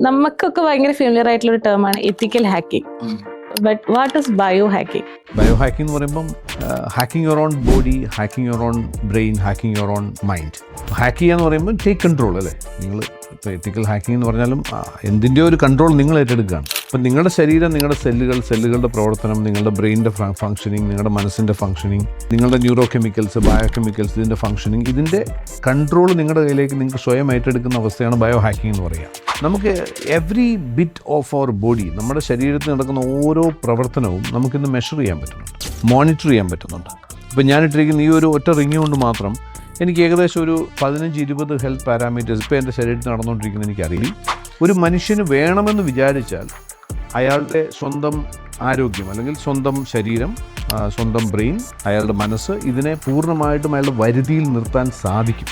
നമുക്കൊക്കെ ഭയങ്കര ഫെമിലിയർ ആയിട്ടുള്ള ഒരു ടേമാണ് ethical hacking. But what is bio hacking? Bio hacking എന്ന് പറയുമ്പം hacking your own body, hacking your own brain, hacking your own mind. Hack ചെയ്യുക എന്ന് പറയുമ്പോൾ ടേക്ക് കൺട്രോൾ അല്ലേ. നിങ്ങൾ ഇപ്പോൾ എത്തിക്കൽ ഹാക്കിംഗ് എന്ന് പറഞ്ഞാലും എന്തിൻ്റെ ഒരു കൺട്രോൾ നിങ്ങൾ ഏറ്റെടുക്കുകയാണ്. അപ്പം നിങ്ങളുടെ ശരീരം, നിങ്ങളുടെ സെല്ലുകളുടെ പ്രവർത്തനം, നിങ്ങളുടെ ബ്രെയിനിൻ്റെ ഫങ്ഷനിങ്, നിങ്ങളുടെ മനസ്സിൻ്റെ ഫങ്ഷനിങ്, നിങ്ങളുടെ ന്യൂറോ കെമിക്കൽസ്, ബയോ കെമിക്കൽസ്, ഇതിൻ്റെ ഫങ്ഷനിങ്, ഇതിൻ്റെ കൺട്രോൾ നിങ്ങളുടെ കയ്യിലേക്ക് നിങ്ങൾക്ക് സ്വയം ഏറ്റെടുക്കുന്ന അവസ്ഥയാണ് ബയോ ഹാക്കിംഗ് എന്ന് പറയുക. നമുക്ക് every bit of our body, നമ്മുടെ ശരീരത്തിൽ നടക്കുന്ന ഓരോ പ്രവർത്തനവും നമുക്കിന്ന് മെഷർ ചെയ്യാൻ പറ്റുന്നുണ്ട്, മോണിറ്റർ ചെയ്യാൻ പറ്റുന്നുണ്ട്. ഇപ്പം ഞാനിട്ടിരിക്കുന്ന ഈ ഒരു ഒറ്റ റിങ് കൊണ്ട് മാത്രം എനിക്ക് ഏകദേശം ഒരു 15-20 ഹെൽത്ത് പാരാമീറ്റേഴ്സ് ഇപ്പോൾ എൻ്റെ ശരീരത്തിൽ നടന്നുകൊണ്ടിരിക്കുന്നത് എനിക്കറിയില്ല. ഒരു മനുഷ്യന് വേണമെന്ന് വിചാരിച്ചാൽ അയാളുടെ സ്വന്തം ആരോഗ്യം അല്ലെങ്കിൽ സ്വന്തം ശരീരം, സ്വന്തം ബ്രെയിൻ, അയാളുടെ മനസ്സ്, ഇതിനെ പൂർണ്ണമായിട്ടും അയാളുടെ വരുതിയിൽ നിർത്താൻ സാധിക്കും.